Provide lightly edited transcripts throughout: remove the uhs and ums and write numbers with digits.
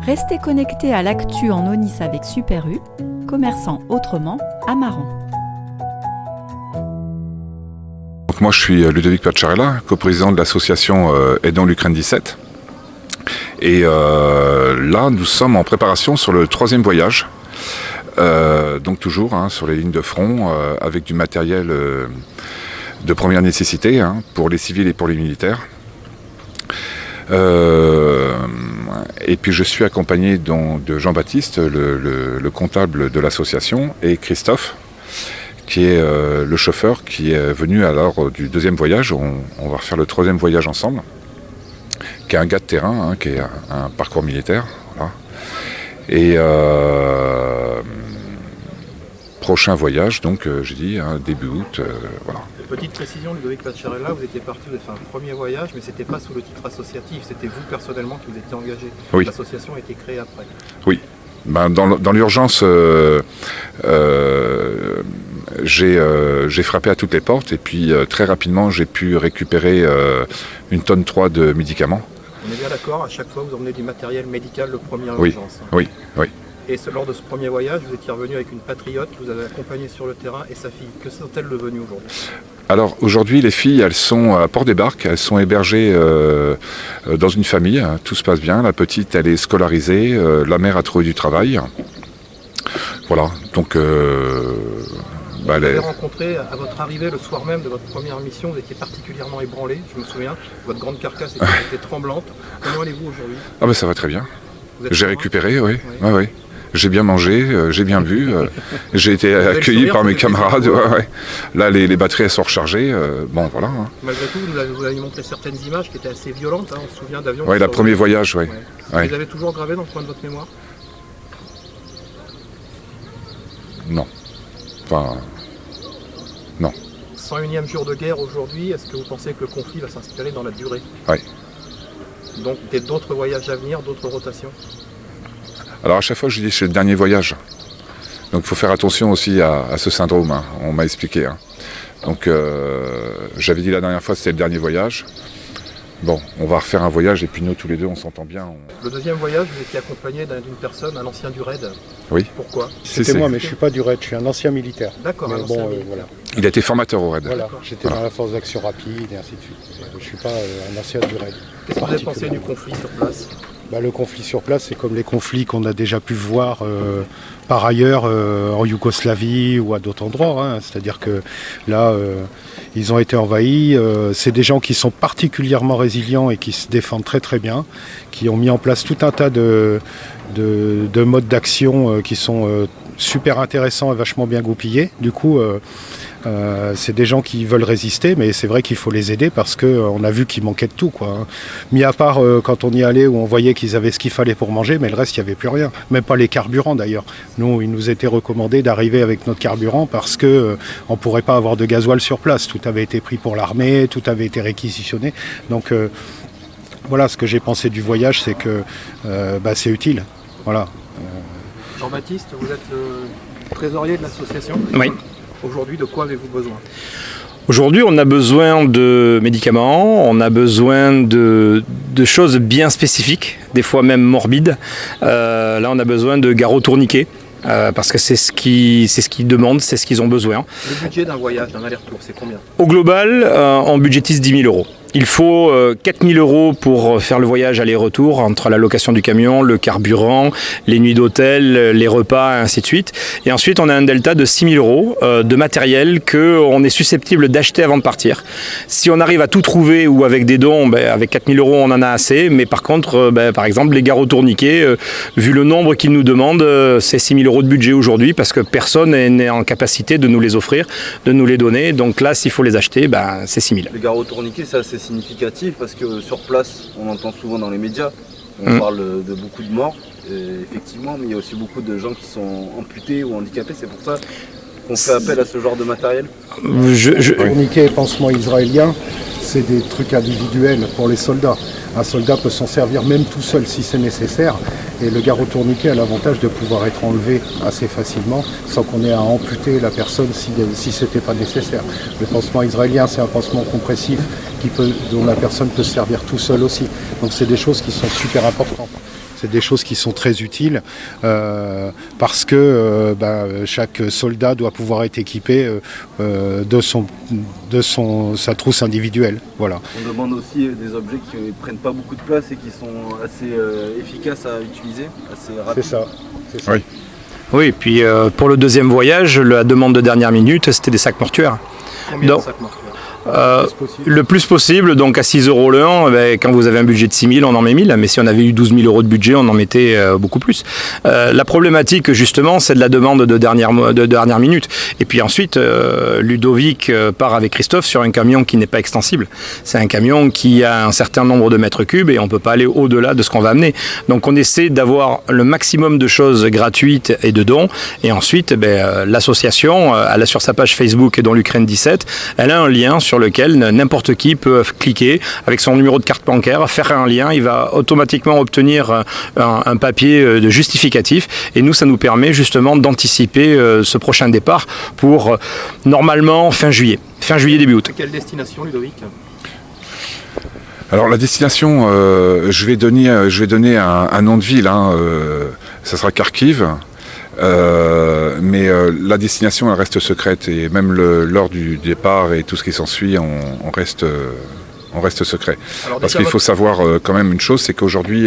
Restez connectés à l'actu en Onis avec Super U, commerçant autrement à Maran. Donc moi je suis Ludovic Pacciarella, coprésident de l'association Aidons l'Ukraine 17. Et là nous sommes en préparation sur le 3e voyage. Donc toujours sur les lignes de front avec du matériel de première nécessité pour les civils et pour les militaires. Et puis je suis accompagné de Jean-Baptiste, le comptable de l'association, et Christophe, qui est le chauffeur qui est venu alors du 2e voyage. On va refaire le 3e voyage ensemble, qui est un gars de terrain, qui est un parcours militaire. Voilà. Et prochain voyage, donc j'ai dit début août, voilà. Petite précision, Ludovic Pacciarella, vous étiez parti, vous avez fait un 1er voyage, mais c'était pas sous le titre associatif, c'était vous personnellement qui vous étiez engagé. Oui. L'association a été créée après. Oui. Dans l'urgence, j'ai frappé à toutes les portes et puis très rapidement j'ai pu récupérer 1,3 tonne de médicaments. On est bien d'accord, à chaque fois vous emmenez du matériel médical de première Oui, urgence. oui. Et lors de ce 1er voyage, vous étiez revenu avec une patriote, vous avez accompagné sur le terrain et sa fille. Que sont-elles devenues aujourd'hui ? Alors aujourd'hui les filles elles sont à Port-des-Barques, elles sont hébergées dans une famille, tout se passe bien, la petite elle est scolarisée, la mère a trouvé du travail. Voilà, donc... vous avez rencontré à votre arrivée le soir même de votre première mission, vous étiez particulièrement ébranlé, je me souviens, votre grande carcasse était tremblante. Comment allez-vous aujourd'hui ? Ah ben ça va très bien, j'ai récupéré, oui. Ouais. J'ai bien mangé, j'ai bien bu, j'ai été accueilli par mes camarades. Ouais. Là, les batteries elles sont rechargées. Bon, voilà. Malgré tout, vous avez montré certaines images qui étaient assez violentes. On se souvient d'avions. Oui, le premier voyage, oui. Vous les avez toujours gravées dans le coin de votre mémoire ? Non. Enfin, non. 101e jour de guerre aujourd'hui, est-ce que vous pensez que le conflit va s'inspirer dans la durée ? Oui. Donc, d'autres voyages à venir, d'autres rotations ? Alors à chaque fois je dis c'est le dernier voyage. Donc il faut faire attention aussi à ce syndrome, on m'a expliqué. Donc j'avais dit la dernière fois c'était le dernier voyage. Bon, on va refaire un voyage et puis nous tous les deux on s'entend bien. Le 2e voyage, vous étiez accompagné d'une personne, un ancien du RAID. Oui. Pourquoi ? C'était moi, mais je ne suis pas du RAID, je suis un ancien militaire. D'accord, mais bon, voilà. Il a été formateur au RAID. Voilà, j'étais dans la force d'action rapide et ainsi de suite. Je ne suis pas un ancien du RAID. Qu'est-ce que vous avez pensé du conflit sur place ? Le conflit sur place, c'est comme les conflits qu'on a déjà pu voir par ailleurs en Yougoslavie ou à d'autres endroits. C'est-à-dire que là, ils ont été envahis. C'est des gens qui sont particulièrement résilients et qui se défendent très très bien, qui ont mis en place tout un tas de modes d'action qui sont super intéressants et vachement bien goupillés. Du coup, c'est des gens qui veulent résister, mais c'est vrai qu'il faut les aider parce qu'on a vu qu'il manquait de tout, quoi. Mis à part quand on y allait où on voyait qu'ils avaient ce qu'il fallait pour manger, mais le reste, il n'y avait plus rien. Même pas les carburants d'ailleurs. Nous, il nous était recommandé d'arriver avec notre carburant parce qu'on ne pourrait pas avoir de gasoil sur place. Tout avait été pris pour l'armée, tout avait été réquisitionné. Donc voilà, ce que j'ai pensé du voyage, c'est que c'est utile. Voilà. Jean-Baptiste, vous êtes le trésorier de l'association. Oui. Aujourd'hui, de quoi avez-vous besoin ? Aujourd'hui, on a besoin de médicaments, on a besoin de choses bien spécifiques, des fois même morbides. Là, on a besoin de garrots tourniquets. Parce que c'est ce qu'ils demandent, c'est ce qu'ils ont besoin. Le budget d'un voyage, d'un aller-retour, c'est combien ? Au global, on budgétise 10 000 €. Il faut 4 000 € pour faire le voyage aller-retour entre la location du camion, le carburant, les nuits d'hôtel, les repas, et ainsi de suite. Et ensuite, on a un delta de 6 000 € de matériel qu'on est susceptible d'acheter avant de partir. Si on arrive à tout trouver ou avec des dons, avec 4 000 € on en a assez. Mais par contre, par exemple, les garrots tourniquets, vu le nombre qu'ils nous demandent, c'est 6 000 € de budget aujourd'hui parce que personne n'est en capacité de nous les offrir, de nous les donner. Donc là, s'il faut les acheter, c'est 6 000. Les garrots tourniquets, c'est assez significatif parce que sur place, on entend souvent dans les médias, on parle de beaucoup de morts, effectivement, mais il y a aussi beaucoup de gens qui sont amputés ou handicapés, c'est pour ça qu'on fait appel à ce genre de matériel. Tourniquets et pansements israéliens, c'est des trucs individuels pour les soldats. Un soldat peut s'en servir même tout seul si c'est nécessaire. Et le garrot tourniquet a l'avantage de pouvoir être enlevé assez facilement sans qu'on ait à amputer la personne si ce n'était pas nécessaire. Le pansement israélien, c'est un pansement compressif dont la personne peut se servir tout seul aussi. Donc c'est des choses qui sont super importantes. C'est des choses qui sont très utiles parce que chaque soldat doit pouvoir être équipé de sa trousse individuelle. Voilà. On demande aussi des objets qui ne prennent pas beaucoup de place et qui sont assez efficaces à utiliser, assez rapides. C'est ça. Oui. Oui, et puis pour le deuxième voyage, la demande de dernière minute, c'était des sacs mortuaires. Combien Donc, de sacs mortuaires? Le plus possible, donc à 6 € le 1, quand vous avez un budget de 6 000, on en met 1 000, mais si on avait eu 12 000 € de budget, on en mettait beaucoup plus. La problématique, justement, c'est de la demande de dernière minute. Et puis ensuite, Ludovic part avec Christophe sur un camion qui n'est pas extensible. C'est un camion qui a un certain nombre de mètres cubes et on ne peut pas aller au-delà de ce qu'on va amener. Donc on essaie d'avoir le maximum de choses gratuites et de dons. Et ensuite, l'association, elle a sur sa page Facebook et dans l'Ukraine 17, elle a un lien sur lequel n'importe qui peut cliquer avec son numéro de carte bancaire, faire un lien, il va automatiquement obtenir un papier de justificatif et nous, ça nous permet justement d'anticiper ce prochain départ pour normalement fin juillet début août. Quelle destination, Ludovic? Alors la destination, je vais donner un nom de ville, ça sera Kharkiv. Mais la destination elle reste secrète et même l'heure du départ et tout ce qui s'ensuit on reste secret. Alors, parce qu'il faut savoir quand même une chose, c'est qu'aujourd'hui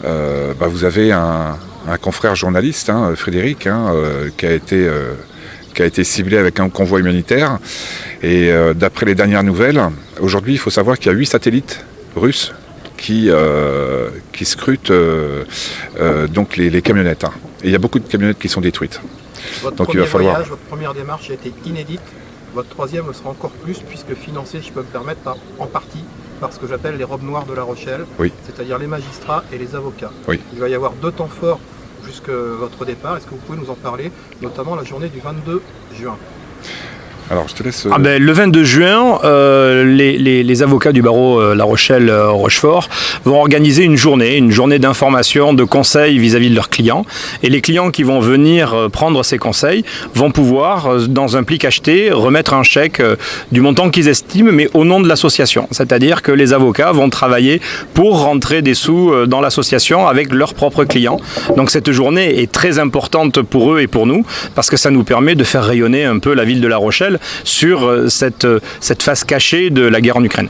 vous avez un confrère journaliste, Frédéric, qui a été ciblé avec un convoi humanitaire et d'après les dernières nouvelles, aujourd'hui il faut savoir qu'il y a 8 satellites russes qui scrutent donc les camionnettes. Et il y a beaucoup de camionnettes qui sont détruites. Votre première démarche a été inédite. Votre troisième le sera encore plus, puisque financé, si je peux me permettre, en partie par ce que j'appelle les robes noires de La Rochelle, oui. C'est-à-dire les magistrats et les avocats. Oui. Il va y avoir 2 temps forts jusqu'à votre départ. Est-ce que vous pouvez nous en parler, notamment la journée du 22 juin? Alors, je te laisse... le 22 juin, les avocats du barreau La Rochelle-Rochefort vont organiser une journée d'information, de conseils vis-à-vis de leurs clients. Et les clients qui vont venir prendre ces conseils vont pouvoir, dans un pli cacheté, remettre un chèque du montant qu'ils estiment, mais au nom de l'association. C'est-à-dire que les avocats vont travailler pour rentrer des sous dans l'association avec leurs propres clients. Donc cette journée est très importante pour eux et pour nous, parce que ça nous permet de faire rayonner un peu la ville de La Rochelle sur cette face cachée de la guerre en Ukraine.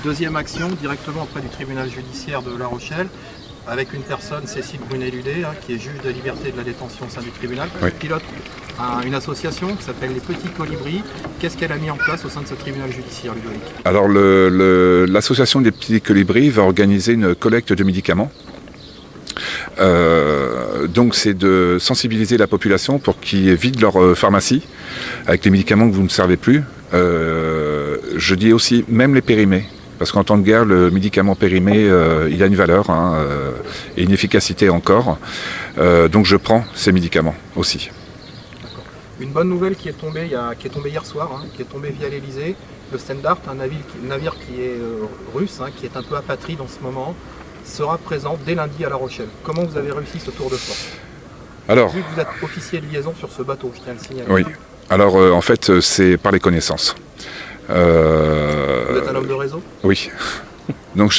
Deuxième action, directement auprès du tribunal judiciaire de La Rochelle, avec une personne, Cécile Brunet-Ludé, qui est juge de liberté de la détention au sein du tribunal, oui. Qui pilote une association qui s'appelle les Petits Colibris. Qu'est-ce qu'elle a mis en place au sein de ce tribunal judiciaire, Ludovic? Alors l'association des Petits Colibris va organiser une collecte de médicaments. Donc c'est de sensibiliser la population pour qu'ils vident leur pharmacie avec les médicaments que vous ne servez plus. Je dis aussi même les périmés, parce qu'en temps de guerre le médicament périmé il a une valeur et une efficacité encore. Donc je prends ces médicaments aussi. Une bonne nouvelle qui est tombée hier soir, qui est tombée via l'Elysée, le Standard, un navire qui est russe, qui est un peu apatride en ce moment, sera présent dès lundi à La Rochelle. Comment vous avez réussi ce tour de force? Alors, vu que vous êtes officier de liaison sur ce bateau, je tiens à le signaler. Oui, alors en fait c'est par les connaissances. Vous êtes un homme de réseau? Oui. Donc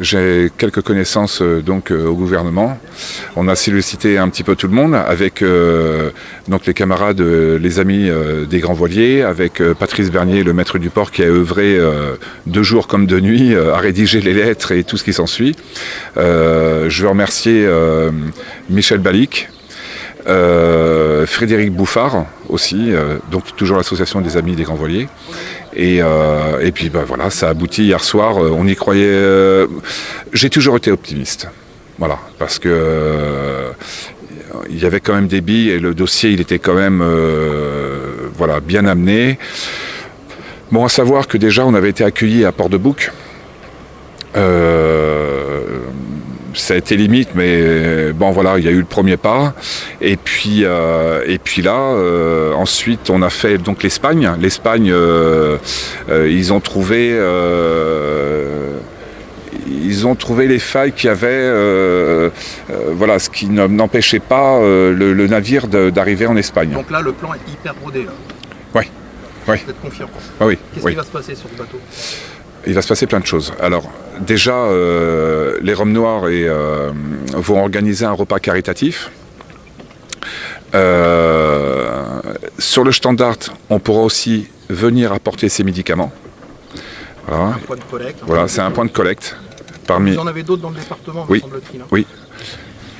j'ai quelques connaissances au gouvernement. On a sollicité un petit peu tout le monde avec donc les camarades, les amis des grands voiliers, avec Patrice Bernier, le maître du port, qui a œuvré de jour comme de nuit à rédiger les lettres et tout ce qui s'ensuit. Je veux remercier Michel Balic, Frédéric Bouffard aussi, donc toujours l'association des amis des grands voiliers. Et puis voilà, ça a abouti hier soir. On y croyait. J'ai toujours été optimiste, voilà, parce que il y avait quand même des billes et le dossier, il était quand même bien amené. Bon, à savoir que déjà, on avait été accueillis à Port-de-Bouc. Ça a été limite, mais bon voilà, il y a eu le premier pas. Et puis là, ensuite, on a fait donc l'Espagne. L'Espagne, ils ont trouvé les failles qu'il y avait, ce qui n'empêchait pas le navire d'arriver en Espagne. Donc là, le plan est hyper rodé. Là. Oui. Vous êtes confiant? Ah oui. Qu'est-ce qui va se passer sur le bateau? il va se passer plein de choses. Alors, déjà, les Roms Noirs vont organiser un repas caritatif. Sur le standard, on pourra aussi venir apporter ses médicaments. Voilà, Un point de collecte. voilà, c'est un point de collecte. Vous en avez d'autres dans le département, Oui. me semble-t-il. Hein. Oui.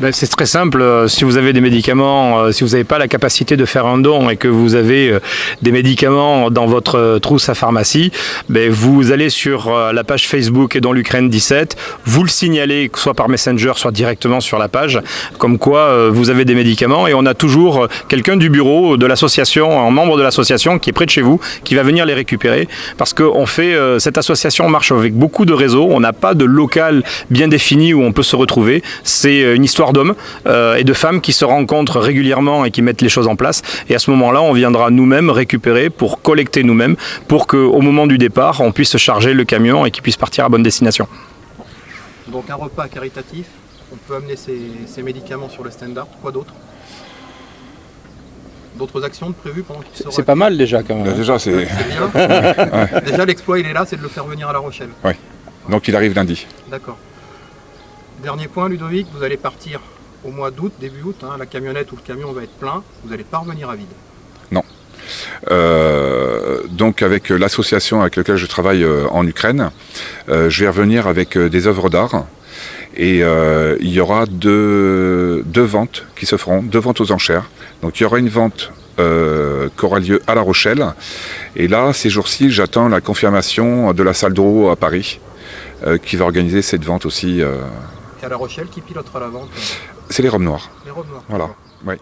Ben, c'est très simple, si vous avez des médicaments, si vous n'avez pas la capacité de faire un don et que vous avez des médicaments dans votre trousse à pharmacie, ben, vous allez sur la page Facebook et dans l'Ukraine 17, vous le signalez soit par Messenger, soit directement sur la page, comme quoi vous avez des médicaments et on a toujours quelqu'un du bureau de l'association, un membre de l'association qui est près de chez vous, qui va venir les récupérer parce que cette association marche avec beaucoup de réseaux, on n'a pas de local bien défini où on peut se retrouver, c'est une histoire d'hommes et de femmes qui se rencontrent régulièrement et qui mettent les choses en place. Et à ce moment-là, on viendra nous-mêmes récupérer pour collecter nous-mêmes, pour qu'au moment du départ, on puisse charger le camion et qu'il puisse partir à bonne destination. Donc un repas caritatif, on peut amener ses médicaments sur le standard. Quoi d'autre? D'autres actions de prévues pendant qu'il sera... C'est pas mal déjà quand même. Déjà, c'est... C'est bien. Déjà, l'exploit, il est là, c'est de le faire venir à La Rochelle. Donc il arrive lundi. D'accord. Dernier point, Ludovic, vous allez partir au mois d'août, début août, hein, la camionnette ou le camion va être plein, vous n'allez pas revenir à vide. Donc avec l'association avec laquelle je travaille en Ukraine, je vais revenir avec des œuvres d'art et il y aura deux ventes qui se feront, 2 ventes aux enchères. Donc il y aura une vente qui aura lieu à La Rochelle et là, ces jours-ci, j'attends la confirmation de la salle d'euro à Paris qui va organiser cette vente aussi. Et à La Rochelle, qui pilotera la vente? C'est les Roms Noirs. Les Roms Noirs. Voilà. Ouais.